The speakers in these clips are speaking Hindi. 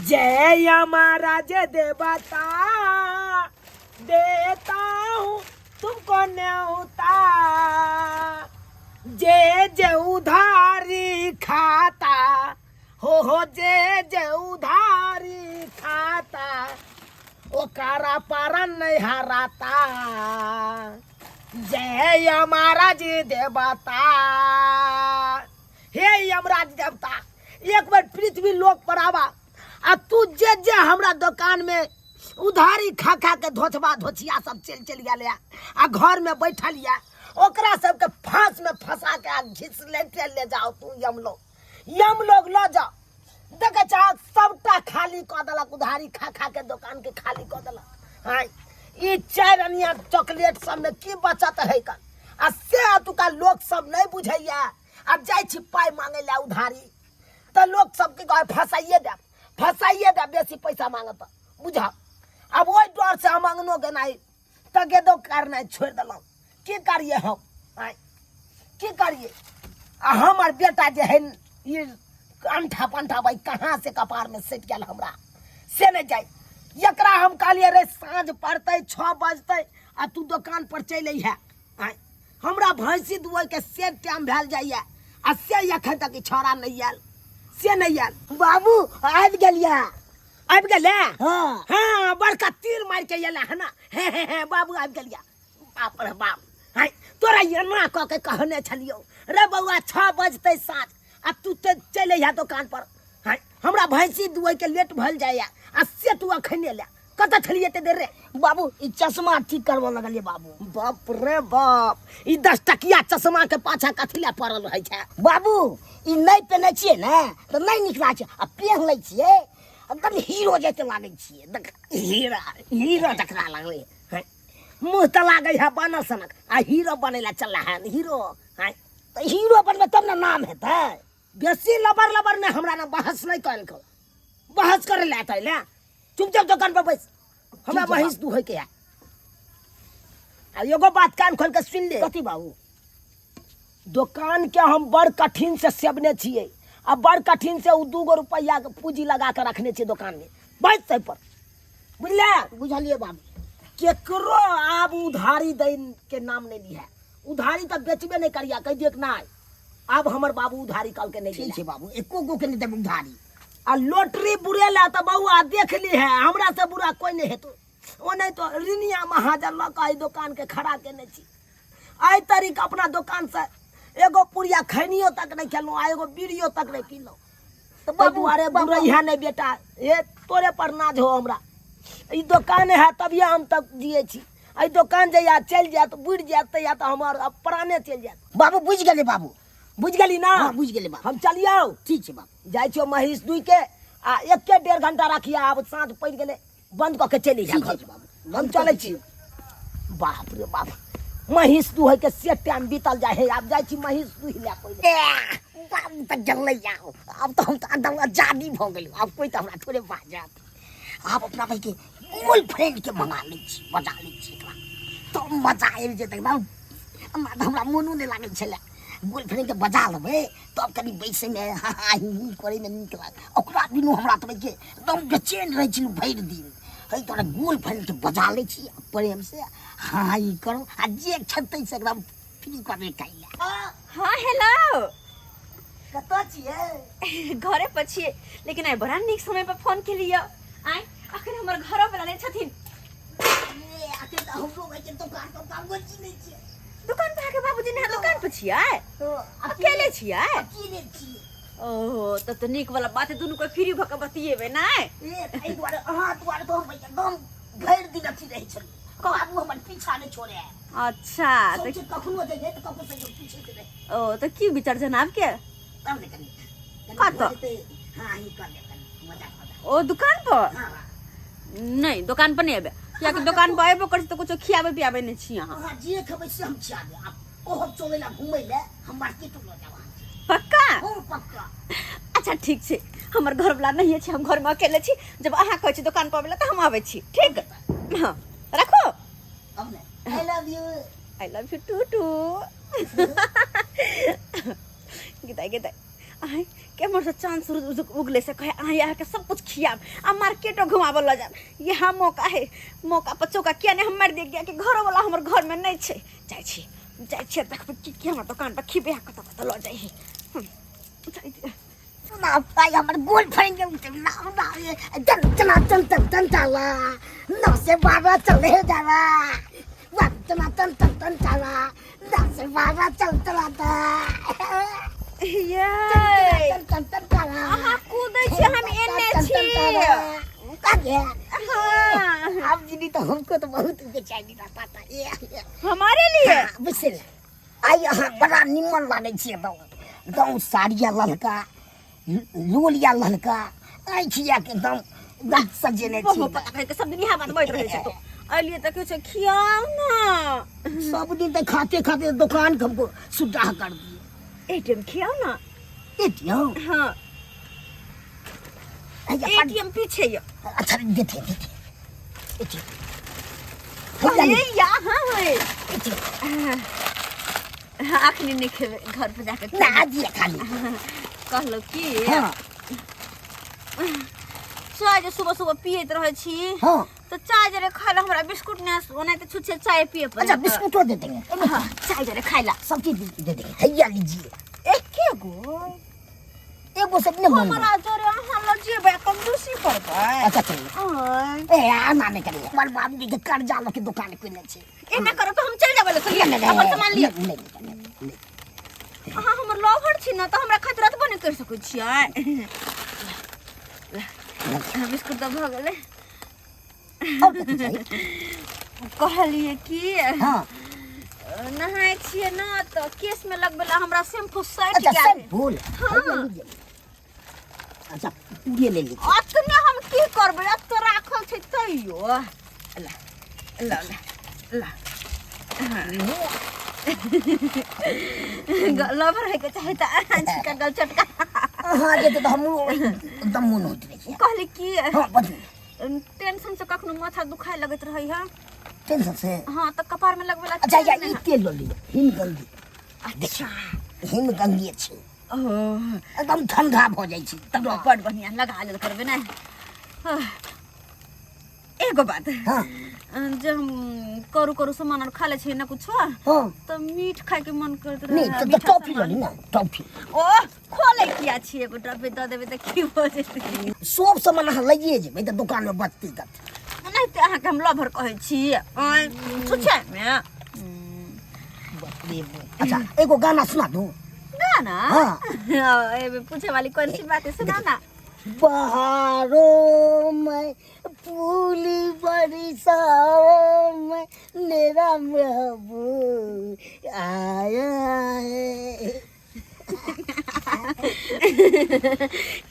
जय यमराज देवता देता हूँ तुमको न्योता, जे जे उधारी खाता हो जे उधारी खाता ओकरा पारा नहीं हराता। जय यमराज देवता। हे यमराज देवता, एक बार पृथ्वी लोक पर आवा आ तू जे जे हमरा दुकान में उधारी खा खा के धोचबा धोचिया सब चल गया आ घर में बैठल या ओकरा सबके फांस में फंसा के आ घिस ले जाओ। तू यम लोग लो जाओ। देखे चाह सबटा खाली क देलक, उधारी खा खा के दुकान के खाली क देलक। हाँ ई 4 अनिया चॉकलेट सब में की बचत है कर आ से अतुका लोग सब नहीं बुझैया। अब जाय छी पाई मांगे ला उधारी तो लोग सबके कहे फसाइए दे बेसी पैसा मांगत बुझा। अब वही डर से हम अंगनो के नहीं तो गेदो करना छोड़ दिलौ। की करिए हम की करिए। आ हमार बेटा जे है ये अंठा पंठा भाई कहाँ से कपार में सेट गया हमरा से नहीं जाए। एकरा हम कहलिए रे साँझ पड़ते 6 बजते आ तू दुकान पर चल है। हमरा भैंसी दुआई के से टाइम भेल जाइए आ से एखन तक छोड़ा नहीं आयल से नहीं आयल। बाबू आबि गेलिया आबि गेले। हाँ हाँ बड़का तीर मार के एला है ना। हे बाबू आबि गेलिया। बाप रे बाप। हाय तोरा एना क के कहने छलियो रे बउआ 6 बजते साँझ आ तू ते चले है दुकान पर। हाय हमरा भैंसी दुआई के लेट भल जाया आ से तू अखने ले कत छलिए ते दे रे। बाबू ई चश्मा ठीक करबो लगलिए बाबू। बाप रे बाप ई 10 टकिया चश्मा के पाछा कथिला पड़ल रहै छै। बाबू ई नहीं पहने छिए ना तो नहीं नीक लागे छै आ पहन लै छिए एकदम हीरो जैसे लागे छिए। देख हीरो जकरा लागले है मुंह त लागे है बनल सनक आ हीरो बनेला चला है हीरो। है तो हीरो बनबे तब ना नाम हेतै। बेसी लबर में हमरा ना बहस नहीं करल को बहस करे ले आते ले चुपचाप दुकान पर बैस हमरा बहस तू है के आ एगो बात कान खोल के सुन ले। कथी बाबू दुकान के हम बड़ कठिन से सेबने छिए आ बड़ कठिन से उ 2 रुपया के पूंजी लगा के रखने छिए दुकान में बैठ से पर बुझले। बुझलिए बाबू केकरो आब उधारी दे के नाम नहीं लिया। उधारी तो बेचबे नहीं करिया कह दिए ना अब हमर बाबू उधारी कल के नहीं ठीक है बाबू एको गो के नहीं देब उधारी। आ लॉटरी बुरेला तो बउआ देख ली है हमरा से बुरा कोई नहीं हेतो। ओ नहीं तो रिनिया महाजन लका दुकान के खड़ा के नहीं छी आई तरीक अपना दुकान से एगो पुड़िया खैनियो तक नहीं खेलो आ एगो बीड़ियो तक नहीं पीलो। तो बाबू अरे बुरैया नहीं बेटा ये तोरे पर नाज हो हमरा ई दुकान है तभी हम तक जिए छी। आई दुकान जइया चल जात बुड़ जात या तो हमार प्राणे चल जात। बाबू बुझ गेले बाबू बुझ गेली ना। हाँ, बुझ गेले बाबू हम चलियो ठीक है बाबू जाय छियो महिष दुई के आ 1.5 घंटा रखिया अब साँझ पड़ गेले बंद क के चली जा घर हम चले छी। बाप रे बाप महिष दुह के से टाइम बीतल जाए है। अब जाय छी महिष दुह ले पहिले बाबू त जल्लै जाओ अब तो हम त आजादी भ गेल अब कोई त हमरा थोड़े बाजात। आप अपना भाई के गर्लफ्रेंड के मंगा ले छी बजा ले छी तो मजा आबि जेतै ना। हमरा मोनो नहीं लागे छले गर्लफ्रेंड के बजा लेबै तब कनी बैसे में हा ही करे में नीक लाग। ओकरा दिनो हमरा त के एकदम बेचैन रहै छी भरि दिन है तोरा गर्लफ्रेंड के बजा ले छी प्रेम से हाँ ही करो आ जे छतै से एकदम फ्री करे काइला। हाँ हेलो कतऽ छिए। घरे पर छिए लेकिन आई बड़ा निक समय पर फोन के लिए आई अखन हमर घर वाला नहीं छथिन। ए आके त हमरो भाई के दुकान पर काम गोची नहीं छिए। दुकान पर आके बाबूजी ने दुकान पर छिए अकेले छिए। अकेले छिए। ओहो तो निक वाला बात है दोनों को फ्री भक बतिएबे ना। ए ताई द्वारे अहाँ द्वारे तो हम एकदम भरि दिन अथी रहै छल बाबू हमर पीछा नहीं छोड़े। अच्छा तो कखनो जे जे कखनो से पीछे से रहे। ओ तो की विचार जनाब के तब ने कनी कत हाँ ही कर ले मजा ओ दुकान पर। हाँ नहीं दुकान पर नहीं आबे क्या कि दुकान पर आबे कर तो कुछ खियाबे पियाबे नहीं छी यहां। हां जे खबै से हम खिया दे। आप ओहो चलेला घुमै ले हम मार्केट लो जावा पक्का। हां पक्का। अच्छा ठीक छे हमर घर वाला नहीं छे हम घर में अकेले छी जब अहाँ कहै छी दुकान पर आबे त हम आबै छी ठीक। हां रखो हमने I love you too too. गिदाई गिदाई आई केमर से चांद सूरज उगले से कहे आ यहाँ के सब कुछ खियाब आ मार्केटो घुमावल ल जाब यहाँ मौका है मौका पर चौका किया नहीं हम मार दे गया कि घर वाला हमर घर में नहीं छे जाय छे देखब की हमर दुकान पर खिबे कत कत ल जाय है ना पाई हमर गोल फरेंगे ना ना चल चला 9 से 12 चले जाला चला चला 10 से 12 चला ये चला आहा कूदै छी हम एने छी कागे हाँ आप जी तो हमको तो बहुत बेचैनी रहता था ये हमारे लिए बिसर आई यहाँ बड़ा निमन लागे छी एकदम साड़िया ललका लोलिया ललका आई छिया के एकदम सजेने छी वो पता है सब दिन यहाँ बात बैठ रहे छ तो अलिए तक कुछ खियाओ ना सब दिन तो खाते खाते दुकान हमको सुधार कर दिए एटीएम खियाओ ना एटीएम हाँ एटीएम पीछे ये अच्छा देते ये यहाँ है एटीएम हाँ आखिर नहीं खेवे घर पे जाकर ना दिए खाली कहलो कि हाँ चाय जो सुबह सुबह पियत रहे छी हाँ तो चाय जरे खाला हमरा बिस्कुट ने ओने तो छुछे चाय पिए पर अच्छा बिस्कुट दे देंगे हाँ चाय जरे खाइला सब चीज दे देंगे हैया लीजिए एके गो एगो सब नहीं मांगना हमरा जरे हम जे बे कंजूसी करबे अच्छा चलिए ए आना नहीं करिए हमारे बाबू जी के कर्जा लो के दुकान खोलने छे एना करो तो हम चल जाबे ले अपन सामान लियो हां हमर लवर छी ना तो हमरा खातिर रतबो नहीं कर सकै छियै बिस्कुट तो भ गेले कहलिए कि हां नहाय छिए ना तो केस में लगबेला हमरा शैम्पू सेट अच्छा क्या सब है भूल हाँ। अच्छा ये ले लीजिए अतने हम की करबे अब तो राखल छै तइयो ला लवर है के चाहे त का गल चटका हां ये तो हम एकदम मन होत रही कहली कि हां बता टेंशन से कखनो माथा दुखाय लगत रहई है टेंशन से हां त कपार में लगबेला अच्छा या ई तेल लो लीजिए हिमगंगी अच्छा हिमगंगी छी ओह एकदम ठंडा हो जाई छी तब बड़ बढ़िया लगा ले करबे ना एगो बात हां जब हम करू सामान और खा ले छी ना कुछ हां तो मीठ खाए के मन करत रहे नहीं तो टॉफी लो ना टॉफी ओ खोले किया छी एगो टॉफी द देबे त की हो जेतै सब सामान अहाँ लइए जेबै त दुकान में बचती तक नहीं तो अहाँ के हम लवर कहै छी छुछे में अच्छा एगो गाना सुना दूं गाना हाँ। ए पूछे वाली कौन सी बात है सुना ना बहारों में फूली बरसाओं में मेरा महबूब आया है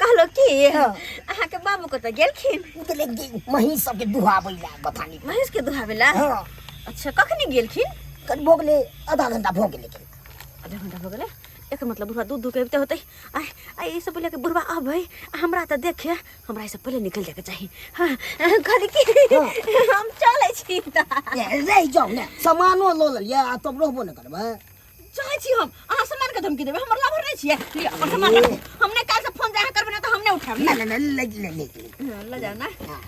कहलो कि हाँ। अहाँ के बाबू को तो गेलखिन मही सबके दुहाबै ला बतानी महेश के दुहावेला हाँ अच्छा कखनी गेलखिन कन भोगले आधा घंटा भोग लेकिन आधा घंटा हो गेले एक मतलब बुढ़वा दूध के होते आय आय ये सब पहले के बुढ़वा अब है हमरा त देखे हमरा ये सब पहले निकल जाके चाहिए हां कहली कि हम चले छी त रह जाओ ना सामानो लो लिया तब रहबो न करबे चाहे छी हम अहाँ सामान के धमकी देबे हमर लवर नहीं छिए लिया अपन सामान रखो हमने काल से फोन जहाँ करबे ना तो हमने उठाब ना ना ले जाओ ना हाँ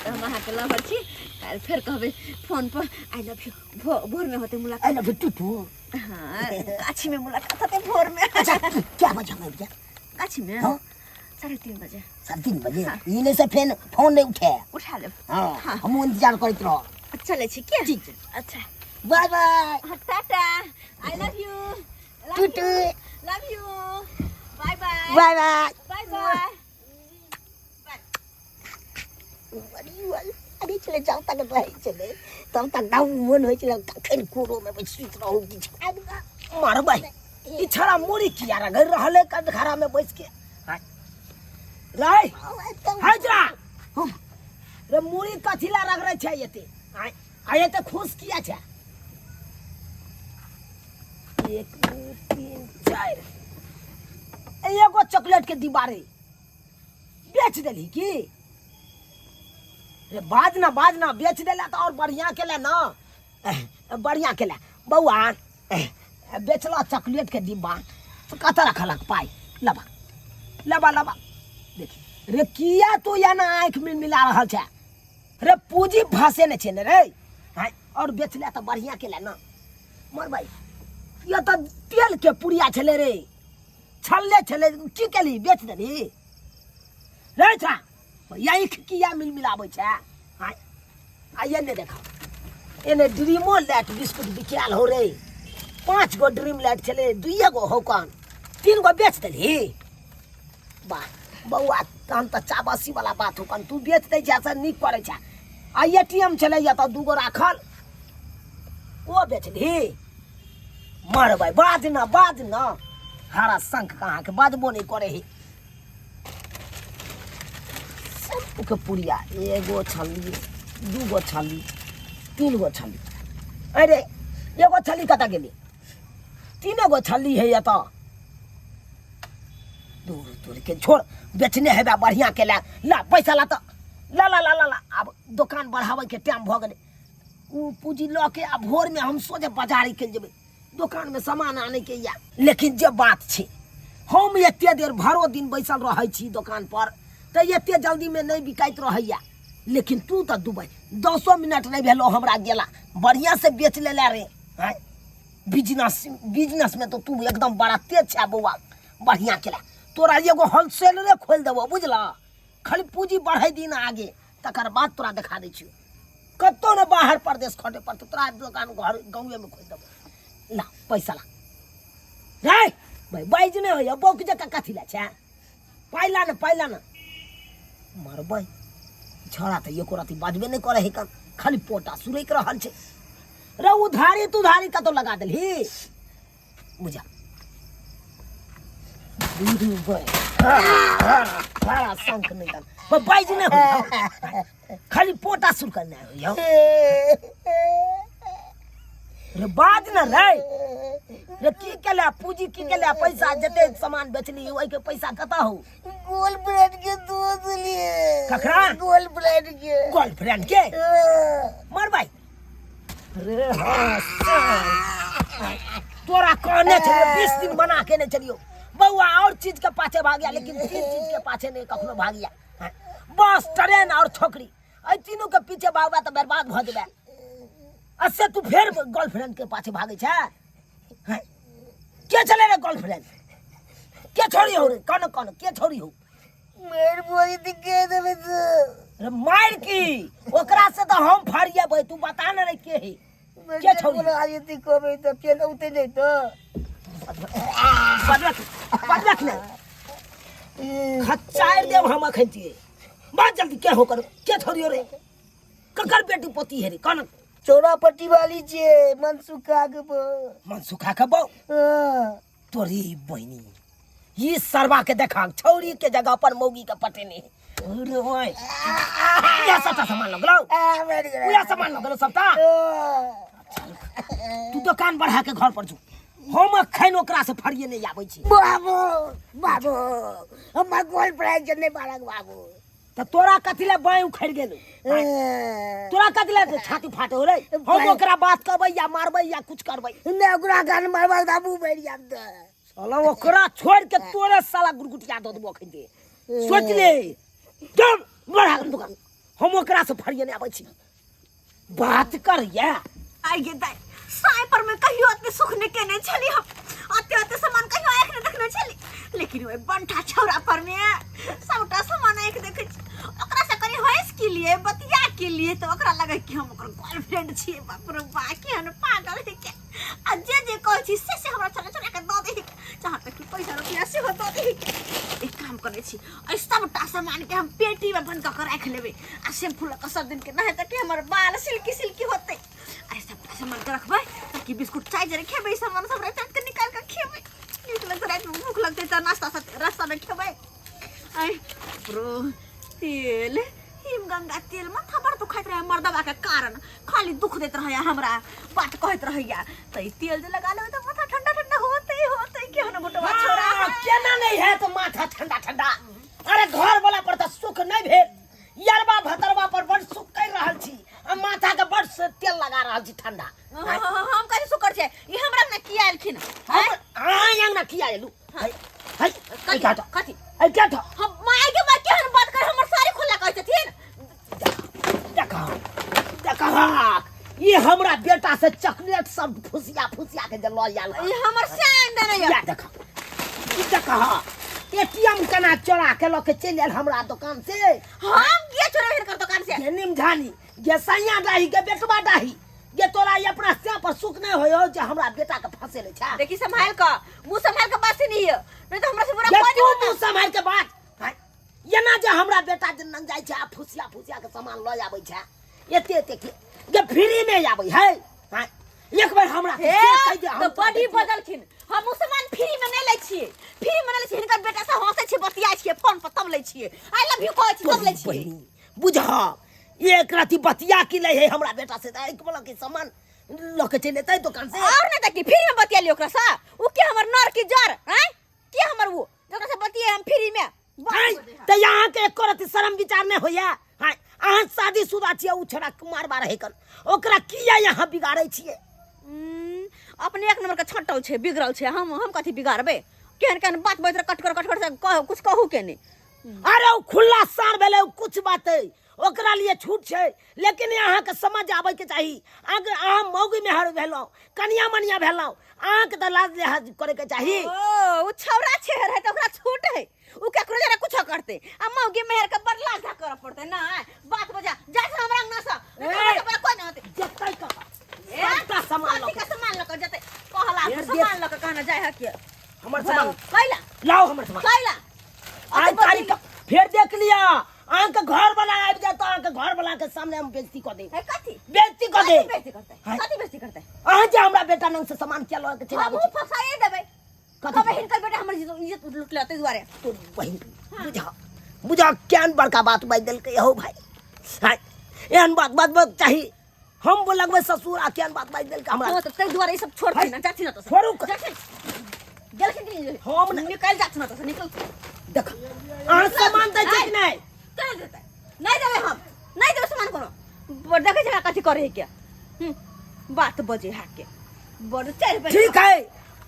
तो हम अहाँ के लवर छी काल फिर कहबे फोन पर आई लव यू भोर में होते मुलाकात आई लव यू टू हाँ गाछी में मुलाकात होते भोर में अच्छा क्या बजे में भैया गाछी में हाँ 3:30 बजे 3:30 बजे इने से फिर फोन नहीं उठे उठा ले हां हम इंतजार करत रहो चले छी क्या ठीक अच्छा bye bye tata I love you too too love you bye bye bye bye bye bye अरे चले जाओ तक रहे चले तब तक ना मन होय चले कखन कोरो में बैठ रहू कि मार भाई ई छड़ा मोरी किया रह रहले कद खरा में बैठ के हाय लाई हाय जा रे मोरी कथिला रख रहे छै एते हाय आये तो खुश किया छै 1 2 3 4 एगो चॉकलेट के दीवारे बेच देली की रे बाजना बेच देला तो और बढ़िया केला ना बढ़िया केला बउआ बेचला चॉकलेट के डिब्बा तो कत रखलक पाई लबा लबा लबा देखी रे किया तू या ना आँख में मिला रहल छै रे पूंजी भासे ने छै ने रे हां और बेच ले तो बढ़िया केला ना मर भाई ये तो तेल के पुड़िया छले रे छल्ले छले की केली बेच देली रे छा यही किया मिल मिलाबै छै हां आइए ने देखा एने ड्रीमो लाइट बिस्कुट बिकाल हो रे 5 गो ड्रीम लाइट छले 2 गो होकन 3 गो बेच देली बा बउआ तहन तो चाबसी वाला बात होकन तू बेच दे छै से नीक पड़े छै आ एटीएम छले या तो 2 गो राखल ओ बेचली मर भाई बाज ना हारा शंख कहाँ के बाजबो नहीं करे ही सब के पुड़िया 1 गो छली 2 गो छली 3 गो छली अरे 1 गो छली कता गेली 3 गो छली है या तो दूर दूर के छोड़ बेचने है बढ़िया के ला पैसा ला तो ला अब दुकान बढ़ावे के टाइम भ गेले उ पूंजी ल के अब भोर में हम सोचे बाजारी के जेबे दुकान में सामान आने के या लेकिन जे बात छे हम एते देर भरो दिन बैसल रहै छी दुकान पर त एते जल्दी में नहीं बिकाइत रहैया लेकिन तू तो दुबई 10 मिनट नहीं भेलो हमरा गेला बढ़िया से बेच ले रे हैं बिजनेस में तो तू एकदम बड़ा तेज छै बउआ बढ़िया केला तोरा एगो होलसेल रे खोल देबो बुझला खाली पूंजी बढ़ाई दिन आगे तकर बाद तोरा दिखा दै छियो कतो न बाहर प्रदेश खटे पर तोरा दुकान घर गांव में खोल देबो ला पैसा ला रे भाई बाइज ने होय बौक जका कथि ला छै पाइला न मरबै छोड़ा त एको राती बाजबे नहीं करे है कम खाली पोटा सुरैक रहल छै रे उधारी कतो लगा देलही बुझा हारा शंख नहीं कर बाइज ने होय खाली पोटा सुर करना हो रे बाज न रे की केला पूंजी की केला पैसा जते सामान बेचली ओइ के पैसा कता हो गर्लफ्रेंड के दूध लिए ककरा गर्लफ्रेंड के मर भाई रे तोरा कहने छे 20 दिन बना के ने चलियो बउआ और चीज के पाछे भाग गया लेकिन 3 चीज के पाछे नहीं कखनो भाग गया बस ट्रेन और छोकरी ए तीनों के पीछे भागबा त बर्बाद भ जेबे असे तू फिर गर्लफ्रेंड के पाछे भागे छै हैं के चले रे गर्लफ्रेंड के छोड़ी हो रे कौन के छोड़ी हो मेरे बोली दिखे देबे तो रे मार की ओकरा से तो हम फरिया भाई तू बता न रे के है के छोड़ी बोला आये ती को बे तो के उते नहीं तो बदलक ने खच्चार देव हम खंती बात जल्दी के हो कर के छोड़ी हो रे ककर बेटी पोती है रे कौन चौरापट्टी वाली छे मनसुखा के बो तोरी बहनी ये सरवा के देखा छौरी के जगह पर मौगी के पटे नहीं अरे ओए या सबटा सामान लगलो या सामान लगलो सबटा तू दुकान बढ़ा के घर पर जो हम खैन ओकरा से फरिए नहीं आबै छी बाबू हमर गर्लफ्रेंड जने बालक बाबू त तोरा कथिले बाय उखड़ गेल तोरा कथिले छाती फाटे हो रे हम ओकरा बात करबै या मारबै या कुछ करबै ने ओकरा गान मारबा बाबू बैठ जाब त साला ओकरा छोड़ के तोरे साला गुरगुटिया दो देबो खैते सोच ले जब बढ़ा के दुकान हम ओकरा से फरिए नहीं आबै छी बात कर या आई गे दाई साई पर में कहियो अते सुख ने केने छली हम अते सामान कहियो एक ने देखने छली लेकिन ओए बंठा छौरा पर में सबटा सामान एक देखे ओकरा से कनी होइस के लिए बतिया के लिए तो ओकरा लगे कि हम ओकर गर्लफ्रेंड छी बाप रे बाकी हन पागल है के आ जे कहै छी से हमरा छोरा के दो दे जहां तक कि पैसा रुपया से हो दो दे एक काम करे छी ए सबटा सामान के हम पेटी में बंद कर रख लेबे आ शैम्पू लगा सब दिन के नहीं त कि हमर बाल सिल्की होते अरे सबटा सामान के रखबै ताकि बिस्कुट चाय जरे खेबै सामान सब रात के निकाल के खेबै निकल रात में भूख लगते त नाश्ता साथ रास्ता में खेबै आई प्रो तेल हिमगंगा तेल माथा पर दुखाइत रहे मर्दबा के कारण खाली दुख देत रहे हमरा बात कहत रहैया त ई तेल जे लगा लेबै त माथा ठंडा होते के हन गोटवा छोरा केना नहीं है तो माथा ठंडा अरे घर वाला पर त सुख नहीं भेल यारबा भतरबा पर बड़ सुख कर रहल छी हम माथा के बड़ से तेल लगा रहल छी ठंडा हम कहि सुकर छै ई हमरा न किया आलखिन हम यांग न किया एलू हाय हाय कथि आई हमरा बेटा से चॉकलेट सब फुसिया के जे लऽ आयल ई हमर सैन देने या देख ई देख हां एटीएम केना चोरा के लऽ के चलि आयल हमरा दुकान से हम के चोरा हिनकर दुकान से ये निमझानी ये सैया डाही के बेटवा डाही ये तोरा ये अपना से पर सुख नहीं होयो जे हमरा बेटा के फंसे ले छा देखी संभाल का मुंह संभाल के बात नहीं है नहीं तो हमरा से बुरा ये कोई तू नहीं मुंह संभाल के बात हैं? ये ना जे हमरा बेटा जे नंग जाय छा फुसिया के सामान लऽ आबै छा एते के ये फ्री में आबै है हैं? एक बार हमरा से कह दे तो बड़ी बदलखिन हम उ सामान फ्री में नहीं लै छिए फ्री में नहीं लै छिए हिनकर बेटा से हंसै छिए बतियाइ छिए फोन पर तब लै छिए आई लव यू कहै छी तब लै छिए बुझा एक राती बतिया की ले है हमरा बेटा से एक बोला के सामान लके चले तै दुकान से और नहीं तकी फ्री में बतिया लियो ओकरा सा उ के हमर नर की जर हैं के हमर वो जकरा से बतिये हम फ्री में त यहाँ के एको रती शर्म विचार नहीं होया हैं अहाँ शादीशुदा छियै उ छोरा कुमार बा रहे कन ओकरा किया यहाँ बिगाड़ै छियै अपने एक नंबर का छटल छे बिगड़ल छे हम कथी बिगाड़बे केहन बात बैठ कट कर से कुछ कहू के नहीं अरे उ खुला सार भेले कुछ बात है ओकरा लिए छूट छे लेकिन यहाँ के समझ आवे के चाहिए अगर अहाँ मौगी में हर भेलो कनिया मनिया भेलो अहाँ के त लाज लिहाज करे के चाहिए ओ उ छौरा छे है त ओकरा छूट है उ केकरो जरा कुछ करते आ मौगी मेहर के बदला जा कर पड़ते ना बात बजा जा से हमरा अंगना सा हमरा कोई न होते जतै का सबटा सामान लो का सामान लक जते कहला सामान लक कहना जाय है के हमर सामान कैला लाओ हमर सामान कैला आज तारीख फिर देख लिया आंख घर वाला आ जाता आंख घर वाला के सामने हम बेइज्जती कर दे है कथी बेइज्जती कर दे बेइज्जती करते कथी बेइज्जती करते अहाँ जे हमरा बेटा नंग से सामान क्या लो के चला हम फसाए देबे कबे हिनकर बेटा हमर इज्जत लूट लेते दुआरे तो बहिन बुझा केन बड़का बात बाज देल के हो भाई हाय एहन बात चाहिए हम बोलगबे ससुर आ केन बात बाज देल के हमरा तो तै दुआरे ई सब छोड़ ना जाती ना तो छोड़ू जल के हम निकल जात ना तो निकल देख अहाँ सामान दे छै कि नहीं चल देते नहीं देबे हम नहीं देबे सामान कोनो देखे जगह कथी करे है क्या बात बजे है के बड़ 4 रुपए ठीक है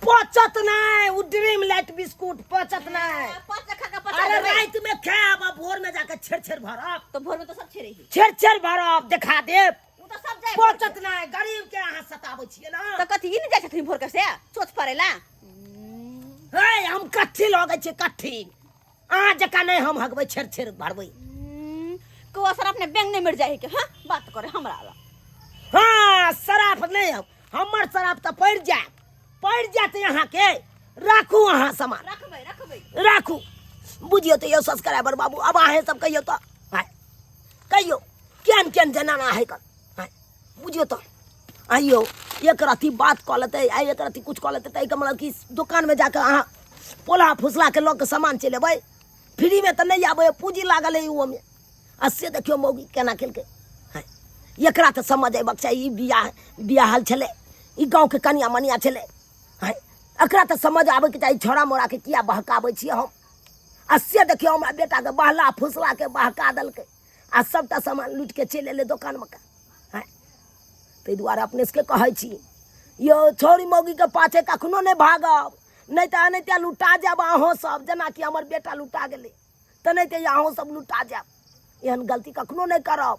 पचत नहीं उ ड्रीम लाइट बिस्कुट पचत नहीं पाँच खा का अरे 50 रात में खाब भोर में जाके छेड़ भरब तो भोर में तो सब छेड़े ही छेड़ भरब देखा देब उ तो सब जाए पचत नहीं गरीब के अहाँ सताबै छियै ना तो कथी ई नहीं जाय छथिन भोर के से सोच पड़ेला हे हम कट्ठी लगे छे कट्ठी अहाँ जका नहीं हम हगबै छेड़ भरबै को असर अपने बैंक नहीं मिट जाए के हां बात करे हमरा वाला हाँ शराफ नहीं हमर शराफ तो पड़ जाते यहाँ के राखू अहाँ सामान रखबै राखू बुझियो तो यो सब्सक्राइबर बाबू अब अहें सब कहियो तो हाय कहियो केन जनाना है कर हाय बुझियो तो आइयो एक राती बात कह लेते आई एक राती कुछ कह लेते तै मतलब कि दुकान में जाकर अहाँ पोला फुसला के लोग के सामान चले भाई फ्री में तो नहीं आबे पूंजी लागल है उ में अस्से देखियो मौगी केना केलके हाय एकरा तो समझ अयबाक चाहिए बियाहल छले ई गांव के कनिया मनिया छले हाय एकरा तो समझ आबे के चाहिए छोरा मोरा के किया बहकाबै छी हम अस्से देखियो हमरा बेटा के बहला फुसला के बहका देलकै आ सबटा सामान लूट के चलि एले दुकान में हाय तै दुआरे अपने से कहै छी यो छोरी मौगी के पाछे कखनो नहीं भागब नहीं तो अनैते लुटा जाब अहों सब जना कि हमर बेटा लुटा गेलै तो नहीं तो अहों सब लुटा जाब एहन गलती कखनो नहीं करब